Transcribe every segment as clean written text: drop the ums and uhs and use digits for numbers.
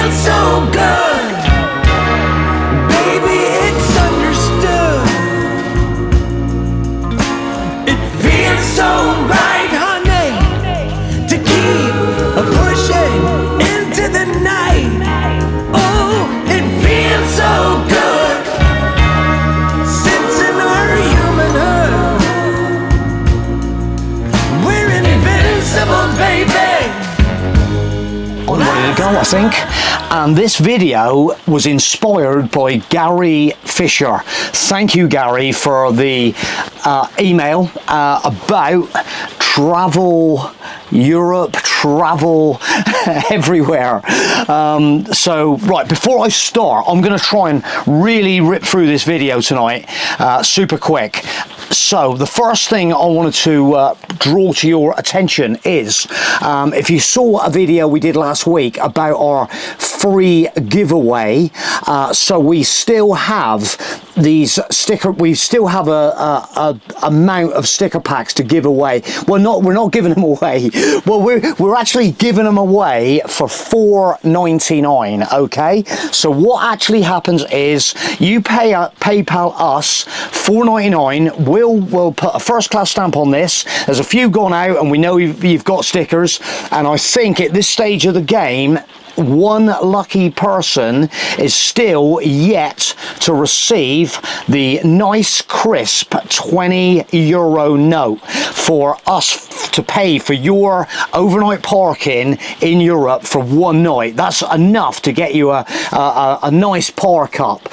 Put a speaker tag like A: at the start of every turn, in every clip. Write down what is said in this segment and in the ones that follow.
A: feels so good. Baby, it's understood. It feels so right, honey, to keep pushing into the night. Oh, it feels so good. Sensing our humanhood. We're invincible, baby.
B: I'm ready to go, I think. And this video was inspired by Gary Fisher. Thank you, Gary, for the email about travel Europe, travel everywhere. So right, before I start, I'm going to try and really rip through this video tonight super quick. So the first thing I wanted to draw to your attention is if you saw a video we did last week about our free giveaway, so we still have these we still have a amount of sticker packs to give away. Well, we're not giving them away. Well, we're actually giving them away for $4.99. Okay, so what actually happens is you PayPal us $4.99. We'll put a first class stamp on this. There's a few gone out, and we know you've got stickers. And I think at this stage of the game, one lucky person is still yet to receive the nice crisp €20 note for us to pay for your overnight parking in Europe for one night. That's enough to get you a nice park up.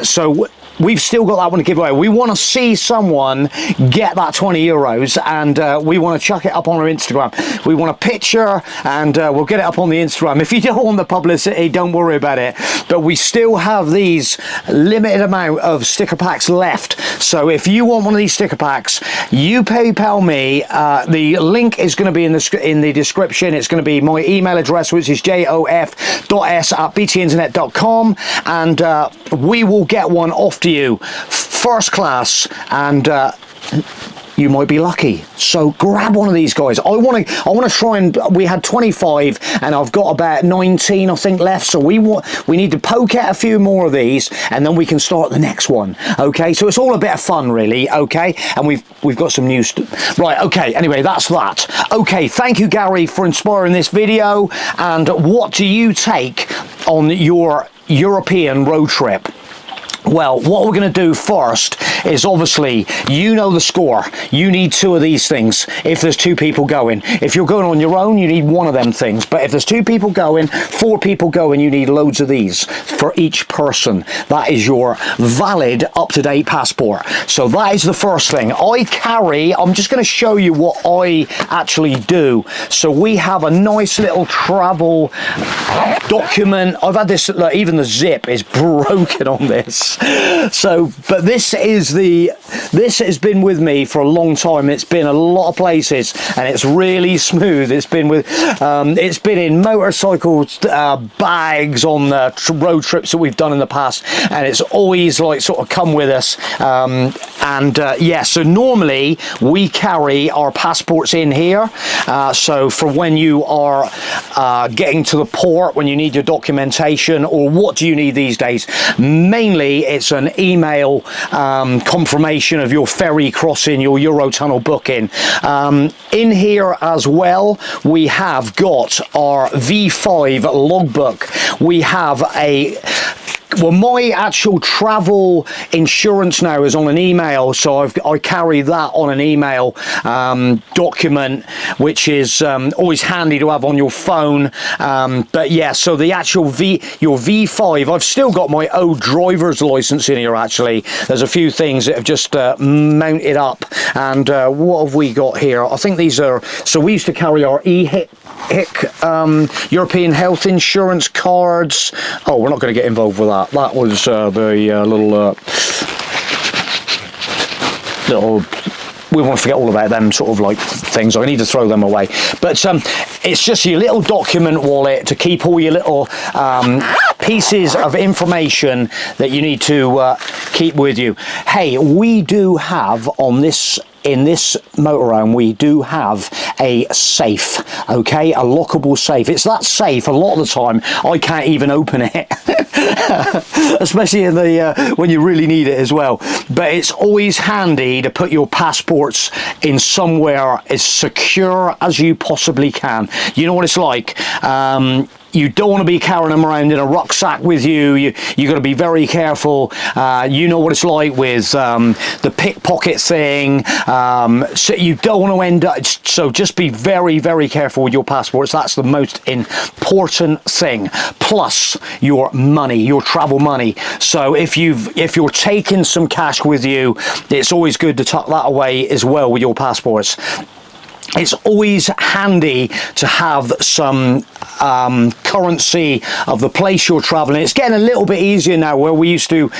B: So we've still got that one to give away. We want to see someone get that €20, and we want to chuck it up on our Instagram. We want a picture, and we'll get it up on the Instagram. If you don't want the publicity, don't worry about it. But we still have these limited amount of sticker packs left. So if you want one of these sticker packs, you PayPal me. The link is going to be in the description. It's going to be my email address, which is jof.s@btinternet.com, and we will get one off to you first class, and you might be lucky. So grab one of these guys. I want to try and we had 25 and I've got about 19 I think left, so we need to poke out a few more of these and then we can start the next one. Okay, so it's all a bit of fun really. Okay, and we've got some new right. Okay, anyway, that's that. Okay, thank you, Gary, for inspiring this video. And what do you take on your European road trip? Well, what we're going to do first is, obviously, you know the score. You need 2 of these things if there's 2 people going. If you're going on your own, you need 1 of them things. But if there's 2 people going, 4 people going, you need loads of these for each person. That is your valid, up-to-date passport. So that is the first thing. I'm just going to show you what I actually do. So we have a nice little travel document. I've had this, like, even the zip is broken on this. So, but this has been with me for a long time. It's been a lot of places and it's really smooth. It's been in motorcycle bags on the road trips that we've done in the past, and it's always like sort of come with us. Yeah, so normally we carry our passports in here. So for when you are getting to the port, when you need your documentation, or what do you need these days? Mainly it's an email confirmation of your ferry crossing, your Eurotunnel booking. In here as well, we have got our V5 logbook. We have my actual travel insurance now is on an email, so I carry that on an email document, which is always handy to have on your phone. But yeah, so the actual your V5, I've still got my old driver's license in here. Actually, there's a few things that have just mounted up. And what have we got here? I think these are, so we used to carry our EHIC European health insurance cards. Oh, we're not going to get involved with that. That was the little we want to forget all about them sort of like things. I need to throw them away. But it's just your little document wallet to keep all your little pieces of information that you need to keep with you. Hey, we do have on this in this motorhome we do have a safe, okay, a lockable safe. It's that safe a lot of the time I can't even open it, especially in the when you really need it as well. But it's always handy to put your passports in somewhere as secure as you possibly can. You know what it's like. You don't want to be carrying them around in a rucksack with you. You got to be very careful. You know what it's like with the pickpocket thing. So you don't want to end up. So just be very, very careful with your passports. That's the most important thing. Plus your money, your travel money. So if you're taking some cash with you, it's always good to tuck that away as well with your passports. It's always handy to have some currency of the place you're traveling. It's getting a little bit easier now, where we used to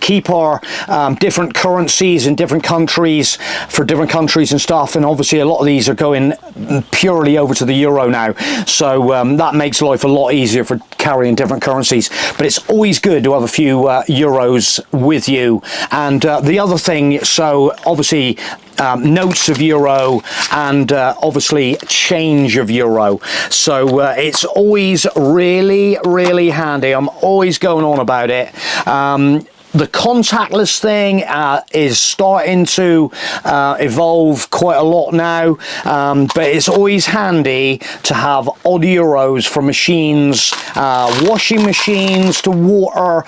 B: keep our different currencies in different countries for different countries and stuff, and obviously a lot of these are going purely over to the euro now, so that makes life a lot easier for carrying different currencies. But it's always good to have a few euros with you. And the other thing, so obviously notes of euro and obviously change of euro. So it's always really, really handy. I'm always going on about it. The contactless thing is starting to evolve quite a lot now, but it's always handy to have odd euros for machines, washing machines, to water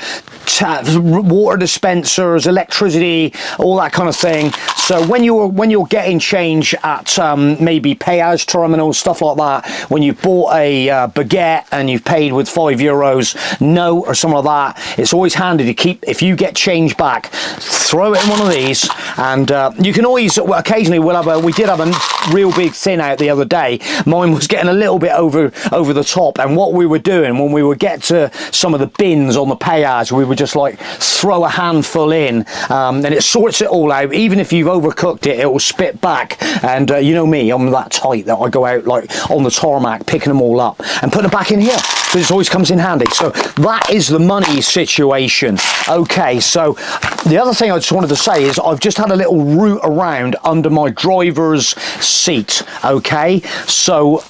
B: dispensers, electricity, all that kind of thing. So when you're getting change at maybe payage terminals, stuff like that, when you bought a baguette and you've paid with €5 note or something like that, it's always handy to keep, if you get change back, throw it in one of these. And you can always, occasionally we did have a real big thin out the other day. Mine was getting a little bit over the top, and what we were doing when we would get to some of the bins on the payage, we would just like throw a handful in, and it sorts it all out. Even if you've overcooked it, it will spit back. And you know me, I'm that tight that I go out like on the tarmac picking them all up and putting them back in here, because it always comes in handy. So that is the money situation. Okay, so the other thing I just wanted to say is I've just had a little root around under my driver's seat. Okay, so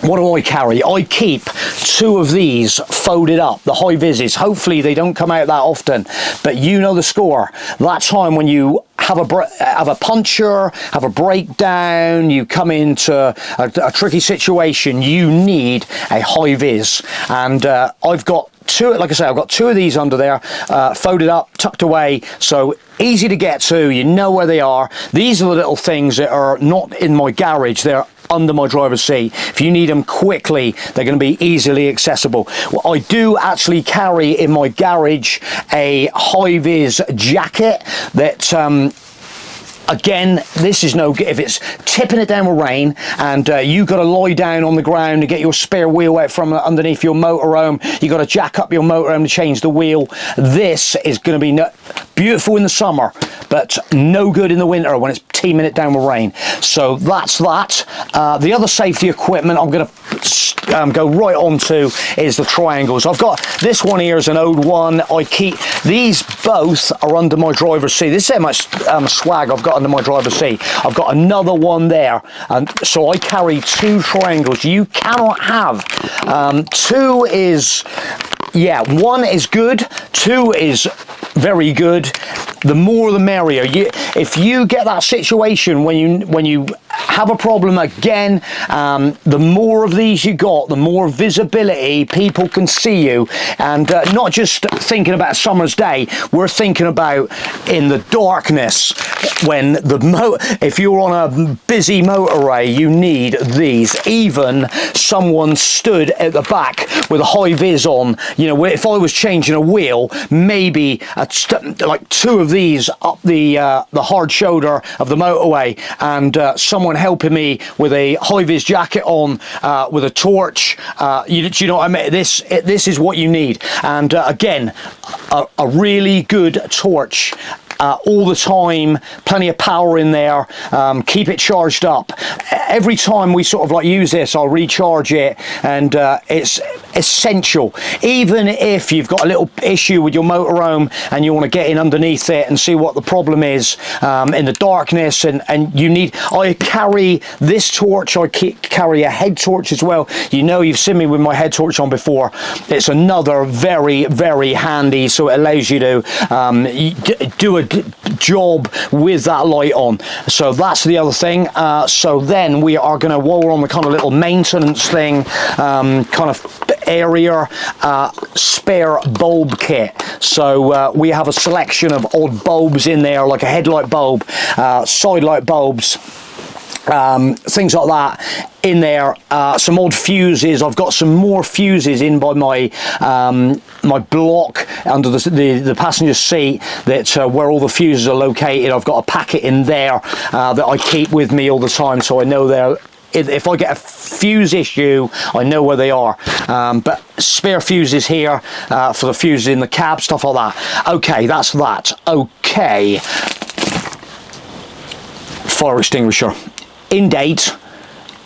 B: what do I carry? I keep 2 of these folded up, the high vises. Hopefully they don't come out that often, but you know the score. That time when you have a puncture, have a breakdown, you come into a tricky situation, you need a high vis. And I've got 2, like I say, I've got 2 of these under there, folded up, tucked away, so easy to get to, you know where they are. These are the little things that are not in my garage, they're under my driver's seat. If you need them quickly, they're going to be easily accessible. Well, I do actually carry in my garage a high-vis jacket that again, this is no good if it's tipping it down with rain and you've got to lie down on the ground to get your spare wheel out from underneath your motorhome. You've got to jack up your motorhome to change the wheel. This is going to be beautiful in the summer, but no good in the winter when it's teaming it down with rain. So that's that. The other safety equipment I'm going to go right on to is the triangles. I've got this one here is an old one. I keep these, both are under my driver's seat. This is how much swag I've got under my driver's seat. I've got another one there, and so I carry 2 triangles. You cannot have 2 is, yeah, 1 is good, 2 is very good. The more the merrier. If you get that situation when you have a problem again, the more of these you got, the more visibility, people can see you. And not just thinking about a summer's day, we're thinking about in the darkness, when if you're on a busy motorway, you need these. Even someone stood at the back with a high vis on, you know, if I was changing a wheel, maybe like 2 of these up the hard shoulder of the motorway, and someone helping me with a high vis jacket on, with a torch. You know what I mean? This is what you need. And again, a really good torch. All the time, plenty of power in there, keep it charged up. Every time we sort of like use this, I'll recharge it, and it's essential. Even if you've got a little issue with your motorhome and you want to get in underneath it and see what the problem is in the darkness, and you need, I carry this torch, I carry a head torch as well. You know, you've seen me with my head torch on before. It's another very, very handy, so it allows you to do a job with that light on. So that's the other thing. So then we are going to, while we're on the kind of little maintenance thing, kind of area, spare bulb kit. So we have a selection of odd bulbs in there, like a headlight bulb, side light bulbs, things like that in there. Some odd fuses. I've got some more fuses in by my my block under the passenger seat, that where all the fuses are located. I've got a packet in there that I keep with me all the time, so I know they're, if I get a fuse issue, I know where they are. But spare fuses here for the fuses in the cab, stuff like that. Okay, that's that. Okay, fire extinguisher in date.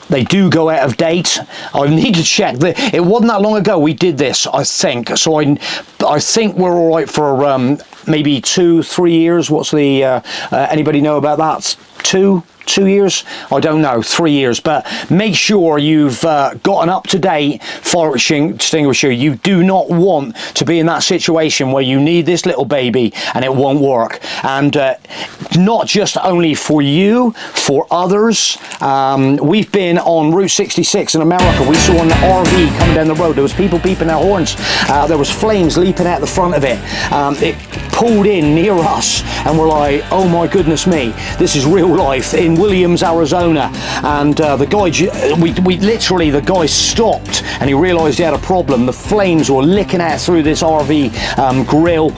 B: They do go out of date. I need to check. It wasn't that long ago we did this, I think. So I think we're all right for maybe 2-3 years. What's the anybody know about that? 2 years? I don't know, 3 years. But make sure you've got an up-to-date fire extinguisher. You do not want to be in that situation where you need this little baby and it won't work. And not just only for you, for others. We've been on Route 66 in America. We saw an RV coming down the road. There was people beeping their horns. There was flames leaping out the front of it. It pulled in near us and we're like, oh my goodness me, this is real life in Williams, Arizona. And the guy, we literally, the guy stopped and he realized he had a problem. The flames were licking out through this RV grill.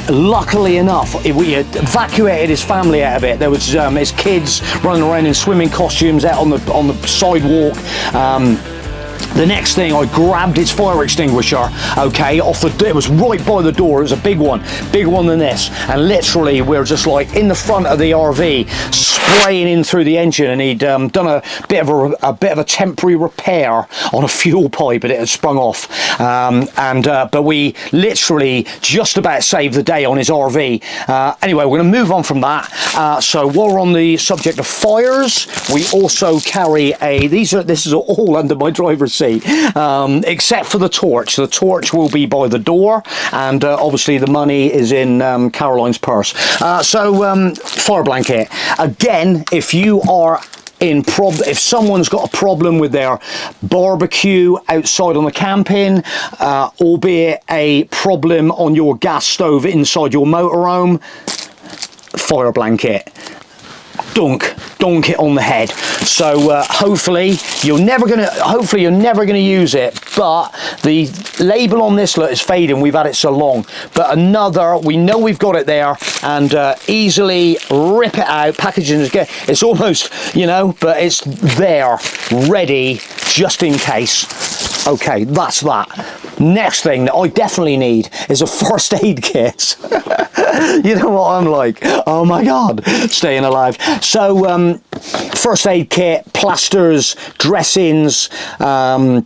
B: Luckily enough, we had evacuated his family out of it. There was his kids running around in swimming costumes out on the sidewalk. The next thing, I grabbed his fire extinguisher, okay, it was right by the door. It was a big one than this, and literally we're just like in the front of the RV, spraying in through the engine, and he'd done a bit of a temporary repair on a fuel pipe, and it had sprung off. But we literally just about saved the day on his RV. Anyway, we're going to move on from that. So while we're on the subject of fires, we also carry this is all under my driver's seat, except for the torch. The torch will be by the door, and obviously the money is in Caroline's purse. Fire blanket. Again, if you are if someone's got a problem with their barbecue outside on the camping, albeit a problem on your gas stove inside your motorhome, fire blanket. Dunk it on the head. So hopefully you're never gonna use it, but the label on this is fading. We've had it so long, but we know we've got it there, and easily rip it out. Packaging is good. It's almost, but it's there, ready, just in case. Okay, that's that. Next thing that I definitely need is a first aid kit. You know what I'm like? Oh my God, staying alive. So first aid kit, plasters, dressings, and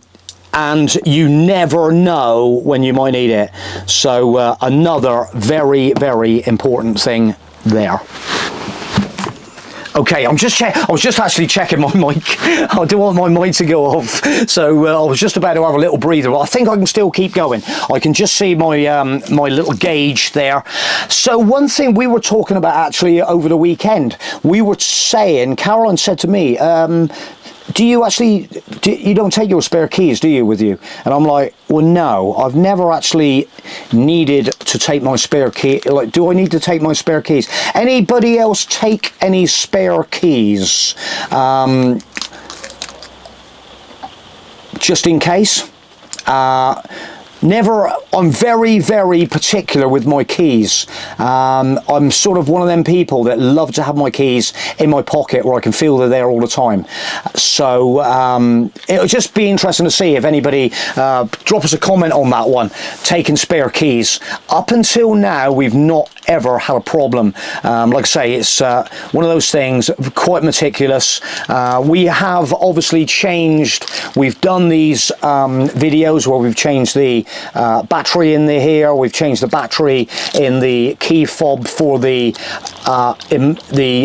B: you never know when you might need it. So another very, very important thing there. Okay, I was just actually checking my mic. I don't want my mic to go off. So I was just about to have a little breather, but I think I can still keep going. I can just see my my little gauge there. So one thing we were talking about actually over the weekend, we were saying, Caroline said to me, you don't take your spare keys, do you, with you? And I'm like, well, no, I've never actually needed to take my spare key. Like, do I need to take my spare keys? Anybody else take any spare keys? Just in case? I'm very, very particular with my keys. I'm sort of one of them people that love to have my keys in my pocket where I can feel they're there all the time. So it'll just be interesting to see if anybody drop us a comment on that one, taking spare keys. Up until now, we've not ever had a problem. Like I say, it's one of those things, quite meticulous. We have obviously changed, we've done these videos where we've changed the battery in here, we've changed the battery in the key fob for the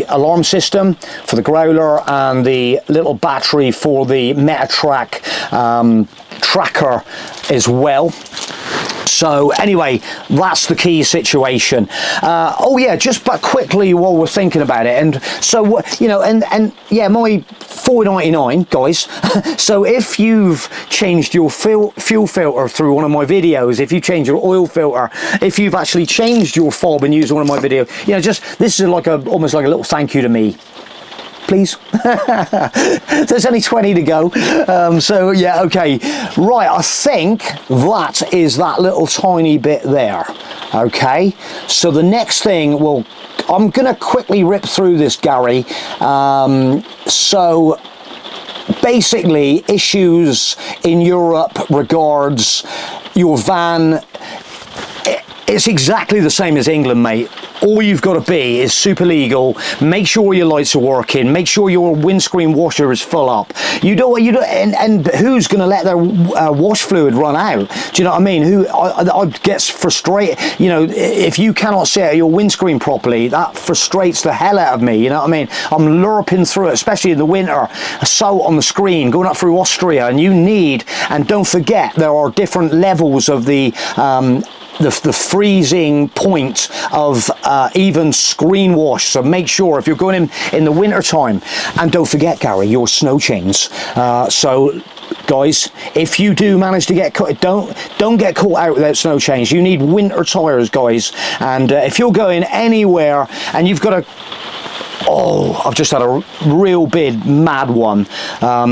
B: alarm system, for the growler, and the little battery for the MetaTrack tracker as well. So anyway, that's the key situation. Oh yeah, just but quickly while we're thinking about it, and so you know, and yeah, my $4.99, guys. So if you've changed your fuel filter through one of my videos, if you change your oil filter, if you've actually changed your fob and used one of my videos, you know, just this is like almost like a little thank you to me. Please. There's only 20 to go. So yeah, okay. Right, I think that is that little tiny bit there. Okay, so the next thing, well, I'm gonna quickly rip through this, Gary. So basically, issues in Europe regards your van. It's exactly the same as England, mate. All you've got to be is super legal. Make sure your lights are working. Make sure your windscreen washer is full up. You don't. And who's going to let their wash fluid run out? Do you know what I mean? I gets frustrated. You know, if you cannot set your windscreen properly, that frustrates the hell out of me. You know what I mean? I'm lurping through it, especially in the winter. So on the screen, going up through Austria, and you need. And don't forget, there are different levels of the freezing point of even screen wash. So make sure if you're going in the winter time, and don't forget, Gary, your snow chains. So guys, if you do manage to get caught, don't get caught out without snow chains. You need winter tires, guys. And if you're going anywhere and you've got a oh, I've just had a real big mad one.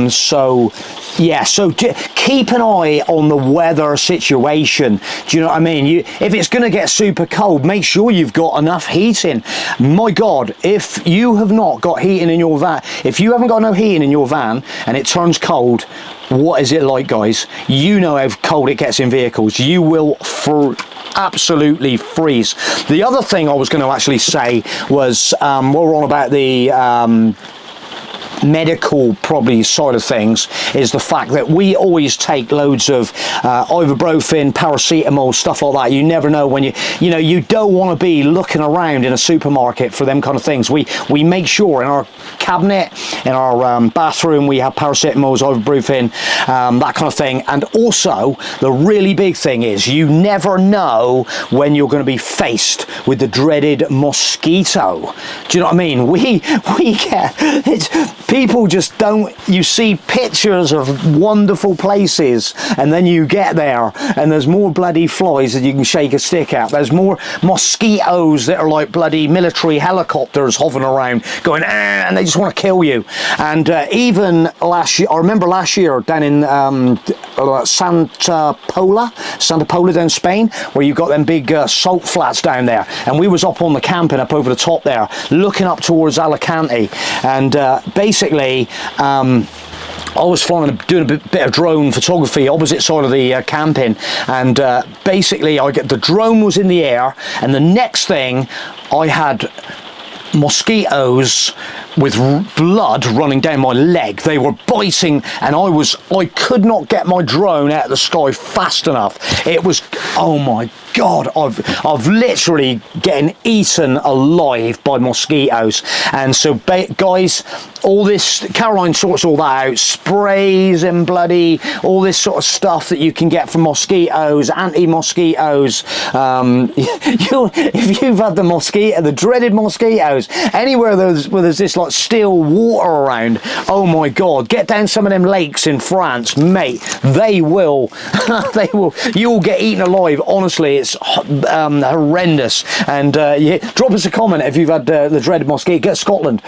B: So yeah, so keep an eye on the weather situation. Do you know what I mean? If it's going to get super cold, make sure you've got enough heating. My God, if you have not got heating in your van, if you haven't got no heating in your van and it turns cold, what is it like, guys? You know how cold it gets in vehicles. You will absolutely freeze. The other thing I was going to actually say was, what we're on about the medical probably side of things, is the fact that we always take loads of ibuprofen, paracetamol, stuff like that. You never know when you know, you don't want to be looking around in a supermarket for them kind of things. We make sure in our cabinet, in our bathroom, we have paracetamols, ibuprofen, that kind of thing. And also the really big thing is, you never know when you're going to be faced with the dreaded mosquito. Do you know what I mean? We get it's people just don't. You see pictures of wonderful places, and then you get there and there's more bloody flies that you can shake a stick at. There's more mosquitoes that are like bloody military helicopters hovering around going, and they just want to kill you. And even last year, I remember last year down in Santa Pola down Spain, where you've got them big salt flats down there, and we was up on the camping up over the top there, looking up towards Alicante, and basically I was doing a bit of drone photography opposite side of the camping, and basically the drone was in the air, and the next thing I had mosquitoes with blood running down my leg. They were biting, and I could not get my drone out of the sky fast enough. It was, oh my God, I've literally getting eaten alive by mosquitoes. And so guys, all this, Caroline sorts all that out, sprays and bloody all this sort of stuff that you can get from mosquitoes, anti-mosquitoes. If you've had the dreaded mosquitoes anywhere where there's this like still water around, oh my God, get down some of them lakes in France, mate. They will you'll get eaten alive. Honestly, it's horrendous. And yeah, drop us a comment if you've had the dreaded mosquito. Get Scotland.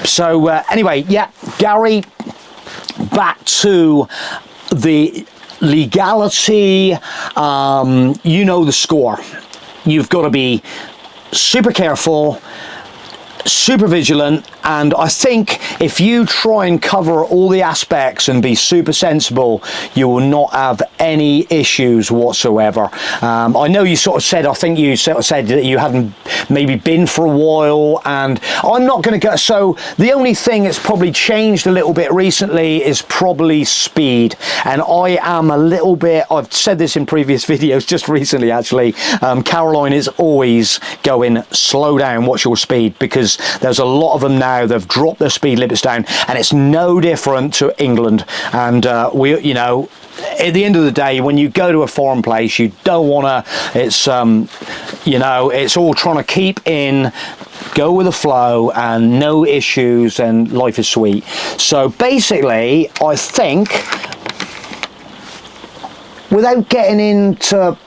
B: So anyway, yeah, Gary, back to the legality, you know the score. You've got to be super careful, super vigilant, and I think if you try and cover all the aspects and be super sensible, you will not have any issues whatsoever. I know you sort of said, I think you sort of said that you hadn't maybe been for a while, and I'm not going to go, so the only thing that's probably changed a little bit recently is probably speed, and I am a little bit, I've said this in previous videos just recently actually, Caroline is always going slow down, watch your speed, because there's a lot of them now, they've dropped their speed limits down, and it's no different to England. And we, you know, at the end of the day, when you go to a foreign place, you don't want to, it's you know, it's all trying to keep in, go with the flow, and no issues, and life is sweet. So basically, I think, without getting into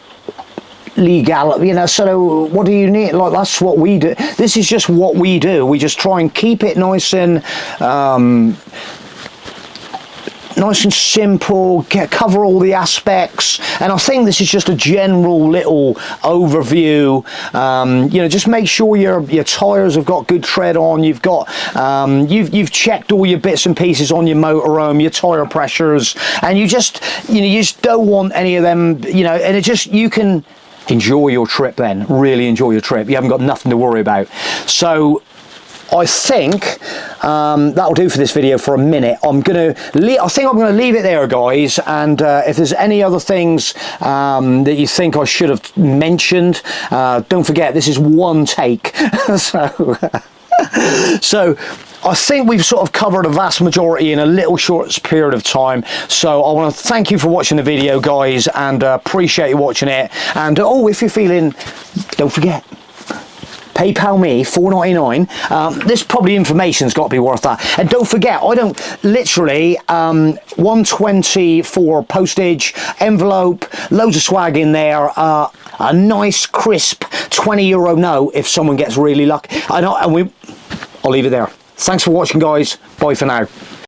B: legal, you know, so what do you need? Like, that's what we do. This is just what we do. We just try and keep it nice and simple, cover all the aspects, and I think this is just a general little overview. You know, just make sure your tires have got good tread on. You've got you've checked all your bits and pieces on your motorhome, your tire pressures, and you just don't want any of them. You know, and it just, you can enjoy your trip then, really enjoy your trip. You haven't got nothing to worry about. So I think that'll do for this video for a minute. I think I'm gonna leave it there, guys, and if there's any other things that you think I should have mentioned, don't forget, this is one take. So I think we've sort of covered a vast majority in a little short period of time. So I want to thank you for watching the video, guys, and appreciate you watching it. And oh, if you're feeling, don't forget, PayPal me $4.99. This probably information's got to be worth that. And don't forget, I don't, literally $1.20 for postage, envelope, loads of swag in there, a nice crisp €20 note if someone gets really lucky. I'll leave it there. Thanks for watching, guys. Bye for now.